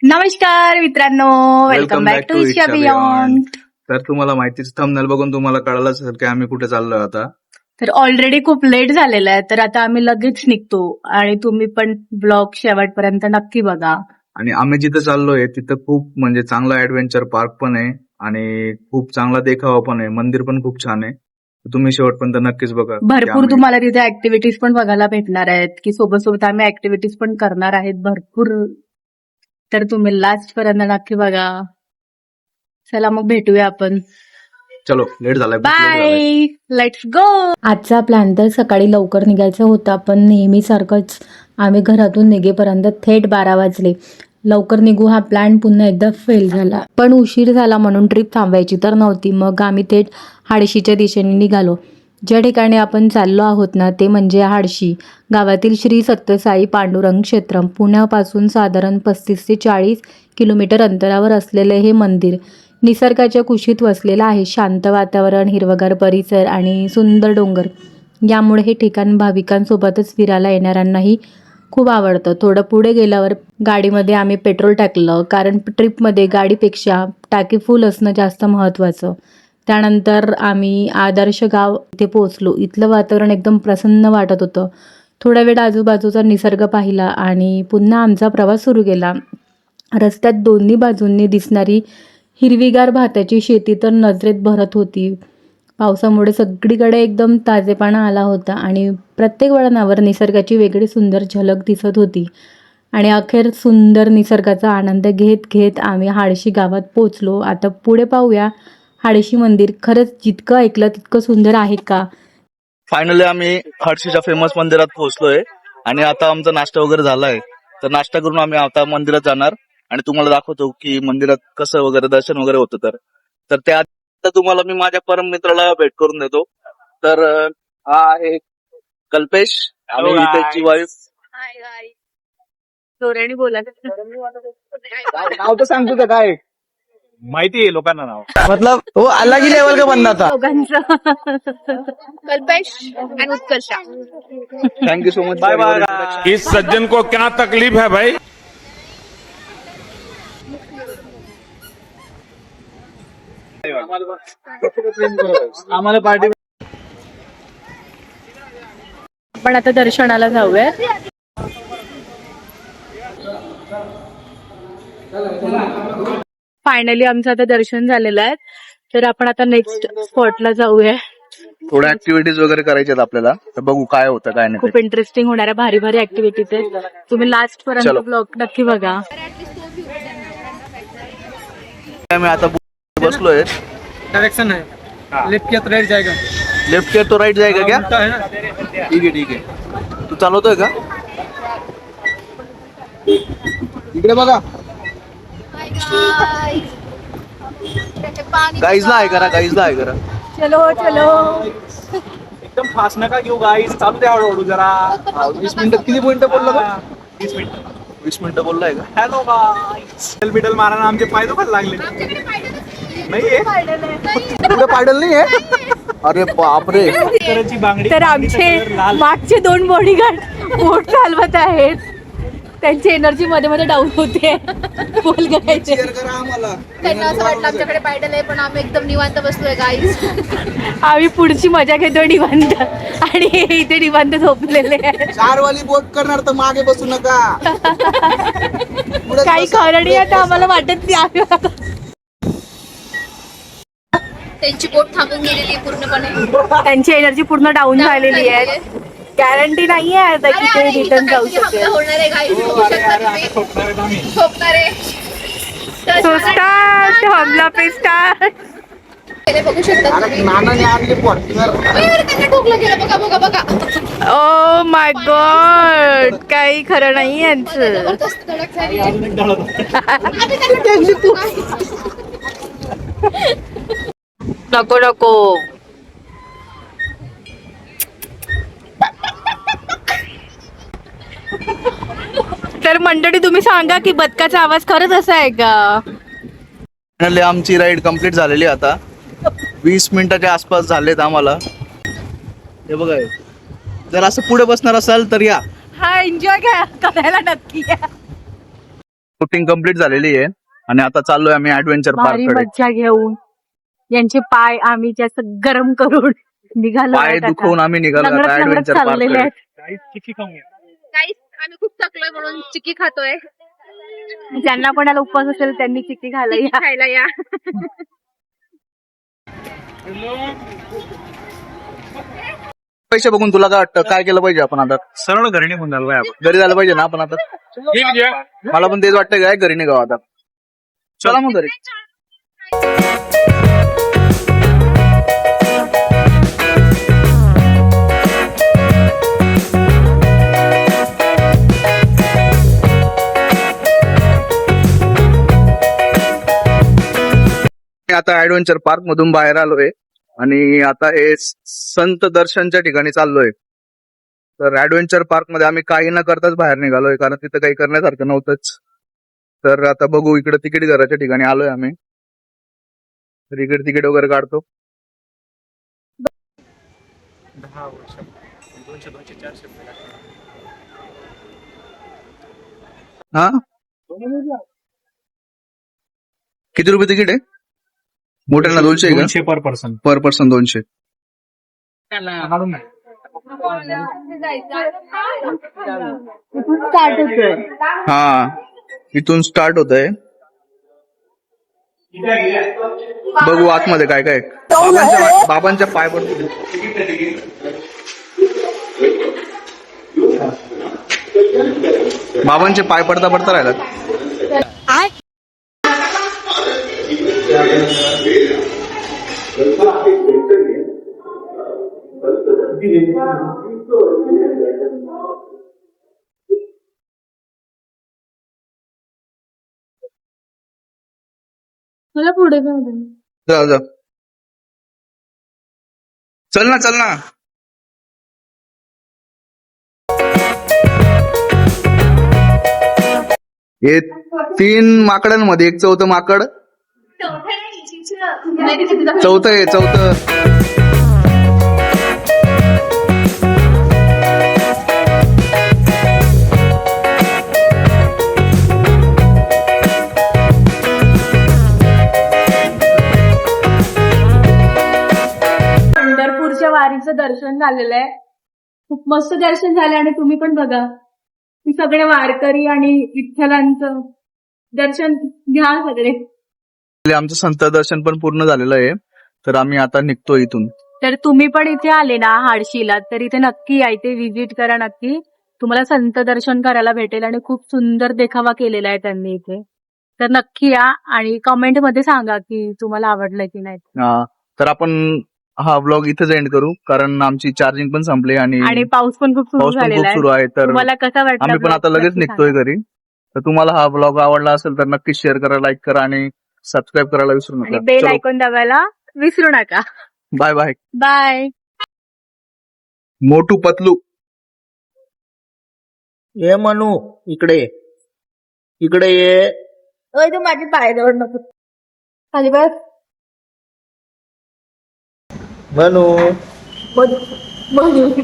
नमस्कार मित्रांनो, welcome back to इच्छा बियॉन्ड. तर तुम्हाला माहितीच थंबनेल बघून तुम्हाला कळलं असेल की आम्ही कुठे चाललोय आता. तर ऑलरेडी खूप लेट झालेला आहे, तर आता आम्ही लगेच निघतो आणि तुम्ही पण ब्लॉग शेवटपर्यंत नक्की बघा. आणि आम्ही जिथं चाललोय तिथं खूप म्हणजे चांगला ऍडव्हेंचर पार्क पण आहे आणि खूप चांगला देखावा पण आहे. मंदिर पण खूप छान आहे. तुम्ही शेवटपर्यंत नक्कीच बघा. भरपूर तुम्हाला तिथे ऍक्टिव्हिटीज पण बघायला भेटणार आहेत, की सोबत सोबत आम्ही ऍक्टिव्हिटीज पण करणार आहेत भरपूर. तर तुम्ही लास्ट पर्यंत नक्की बघा. चला मग भेटूया आपण. चलो, लेट झालाय. Bye, let's go. आजचा प्लॅन तर सकाळी लवकर निघायचा होता, पण नेहमीसारखंच आम्ही घरातून निघेपर्यंत थेट 12 वाजले. लवकर निघू हा प्लॅन पुन्हा एकदा फेल झाला. पण उशीर झाला म्हणून ट्रिप थांबायची तर नव्हती. मग आम्ही थेट हाडशीच्या दिशेने निघालो. ज्या ठिकाणी आपण चाललो आहोत ना, ते म्हणजे हाडशी गावातील श्री सत्यसाई पांडुरंग क्षेत्र. पुण्यापासून साधारण 35 ते 40 किलोमीटर अंतरावर असलेले हे मंदिर निसर्गाच्या कुशीत वसलेलं आहे. शांत वातावरण, हिरवगार परिसर आणि सुंदर डोंगर यामुळे हे ठिकाण भाविकांसोबतच फिरायला येणाऱ्यांनाही खूप आवडतं. थोडं पुढे गेल्यावर गाडीमध्ये आम्ही पेट्रोल टाकलं, कारण ट्रिपमध्ये गाडीपेक्षा टाकी फुल असणं जास्त महत्त्वाचं. त्यानंतर आम्ही आदर्श गाव इथे पोहोचलो. इथलं वातावरण एकदम प्रसन्न वाटत होतं. थोडा वेळ आजूबाजूचा निसर्ग पाहिला आणि पुन्हा आमचा प्रवास सुरू केला. रस्त्यात दोन्ही बाजूंनी दिसणारी हिरवीगार भाताची शेती तर नजरेत भरत होती. पावसामुळे सगळीकडे एकदम ताजेपणा आला होता आणि प्रत्येक वळणावर निसर्गाची वेगळी सुंदर झलक दिसत होती. आणि अखेर सुंदर निसर्गाचा आनंद घेत घेत आम्ही हाडशी गावात पोचलो. आता पुढे पाहूया हाडशी मंदिर खरंच जितकं ऐकलं तितकं सुंदर आहे का. फायनली आम्ही हर्षीच्या फेमस मंदिरात पोहोचलोय आणि आता आमचा नाश्ता वगैरे झालाय. तर नाश्ता करून आम्ही आता मंदिरात जाणार आणि तुम्हाला दाखवतो की मंदिरात कसं वगैरे दर्शन वगैरे होतं. तर त्या तुम्हाला मी माझ्या परम मित्राला भेट करून देतो. तर हा आहे कल्पेश आणि त्याची वाईफ. जोराने बोला. नाव तर सांगतो का काय माहिती आहे लोकांना नाव. मतलब वो अलग ही लेवल का बंदा था. दोघांचं कल्पेश आणि Utkarsh. Thank you so much. Bye bye. इस सज्जन को क्या तकलीफ है भाई? आम्हाला पार्टी. आपण आता दर्शनाला जाऊया. फायनली आमचं आता दर्शन झालेलं आहे. तर आपण आता नेक्स्ट स्पॉटला जाऊया. थोड्या ऍक्टिव्हिटीज वगैरे करायच्या आहेत आपल्याला. तर बघू काय होतं काय नाही. खूप इंटरेस्टिंग होणाऱ्या भारी भारी ऍक्टिव्हिटीज आहेत. तुम्ही लास्ट पर्यंत चलो. ब्लॉग नक्की बघा. मी आता बसलोय. डायरेक्शन है लेफ्ट किया तो राइट जाएगा. लेफ्ट किया तो राइट जाएगा क्या? उल्टा है ना. ठीक आहे. तू चालवतोय का? इकडे बघा. गाईजला आहे करा, गाईजला आहे करा. चलो चलो. एकदम फास्ट नका घेऊ गाईस. चालू द्या हळूहळू जरा. 20 मिनिटं किती मिनिटं बोलला का? 20 मिनिटं. 20 मिनिटं बोललाय का? हॅलो गाईस. बिडल मारायला आमचे पाय दुखायला लागले. नाहीये पुढे पाडल नाही आहे. अरे बापरे. कराची बांगडी. तर आमचे मागचे 2 बॉडीगार्ड बोट चालवत आहेत. त्यांची एनर्जी मध्ये मध्ये डाऊन होते. बोल करायचे. त्यांना असं वाटलं आमच्याकडे पायडल आहे, पण आम्ही एकदम निवांत बसलोय गाईस. आम्ही पुढची मजा घेतोय निवांत आणि हे इथे निवांत झोपलेले आहेत. 4 वाली बोट करणार तर मागे बसू नका. काही खरं नाही आता आम्हाला वाटत नाही. त्यांची बोट थांबून गेलेली आहे पूर्णपणे. त्यांची एनर्जी पूर्ण डाऊन झालेली आहे. गॅरंटी नाहीये आता की ते रिटर्न जाऊ शकेल. होणार आहे गाईस. झोपणार आहे. So start, हमला पे start. बघू शकता तुम्ही. नानाने आणली फॉर्च्युनर. अरे, त्यांना ठोकलं गेलं. बघा बघा बघा. ओ माय गॉड, काही खरं नाही यांचं. जबरदस्त धडक झाली. आम्ही त्यांना ठोकलं. नको नको. तर मंडळी तुम्ही सांगा की बदकाचा आवाज खरंच असा आहे का? फायनली आमची राईड कम्प्लीट झालेली आता. 20 मिनिटाच्या आसपास झालेत आम्हाला. हे बघा, जर असं पुढे बसणार असाल तर या. हा, एन्जॉय करायला नक्की या. शूटिंग कम्प्लीट झालेली आहे आणि आता चाललोय आम्ही ऍडव्हेंचर भारी पार्क कडे. मज्जा घेऊन यांचे पाय आम्ही जास्त गरम करून निघालो पाय आहेत आता. दुखवून आम्ही निघालो लंगडत आता लंगडत ऍडव्हेंचर पार्क चाललेले कडे. आहेत. काहीच आम्ही खूप थकलोय म्हणून चिक्की खातोय. ज्यांना कोणाला उपवास असेल त्यांनी चिक्की खायला या. खायला या. पैसे बघून तुला काय वाटतं, काय केलं पाहिजे आपण आता? सरळ घरी निघून झालं बाय आपण. घरी झालं पाहिजे ना आपण आता? मला पण तेच वाटतं काय, घरी निघावं आता. चला मग घरी. मी आता ऍडव्हेंचर पार्क मधून बाहेर आलोय आणि आता हे संत दर्शनच्या ठिकाणी चाललोय. तर ऍडव्हेंचर पार्क मध्ये आम्ही काही न करताच बाहेर निघालोय, कारण तिथं काही करण्यासारखं नव्हतंच. तर आता बघू, इकडे तिकीट घराच्या ठिकाणी आलोय आम्ही. तर इकडे तिकीट वगैरे काढतो. 10 वर्ष 200-400 हा, किती रुपये तिकीट आहे? मोठ्यांना 200 का? 200 पर पर्सन. पर पर्सन 200. स्टार्ट होतोय. हा, इथून स्टार्ट होत आहे. बघू आतमध्ये काय काय. बाबांच्या पाय पडतो. बाबांचे पाय पडता पडता राहिला. मला पुढे जा जा, चल ना चल ना. हे 3 माकडांमध्ये एक चौथं माकड. चौथं आहे चौथं. पंढरपूरच्या वारीचं दर्शन झालेलं आहे. खूप मस्त दर्शन झालं आणि तुम्ही पण बघा की सगळे वारकरी आणि विठ्ठलांचं दर्शन घ्या सगळे. आमचं संत दर्शन पण पूर्ण झालेलं आहे. तर आम्ही आता निघतो इथून. तर तुम्ही पण इथे आले ना हाडशीला, तर इथे नक्की या, इथे व्हिजिट करा नक्की. तुम्हाला संत दर्शन करायला भेटेल आणि खूप सुंदर देखावा केलेला आहे त्यांनी इथे. तर नक्की या आणि कमेंट मध्ये सांगा की तुम्हाला आवडलं की नाही. तर आपण हा व्लॉग इथेच एंड करू, कारण आमची चार्जिंग पण संपली आणि पाऊस पण खूप सुरू पाऊस पण झालेला खूप सुरू आहे. आहे. तर तुम्हाला कसा वाटला आम्ही पण vlog? आता लगेच नक्की निघतोय सांगा. घरी. तर तुम्हाला हा व्लॉग आवडला असेल तर नक्की शेअर करा, लाईक करा आणि सबस्क्राईब करायला विसरू आणि नका. बेल चलो, आयकॉन दाबायला विसरू नका. Bye bye. Bye. Motu Patlu. ये मनू इकडे इकडे ये. तू माझी पायजवळ नको. खाली बस. मनू मग इकडे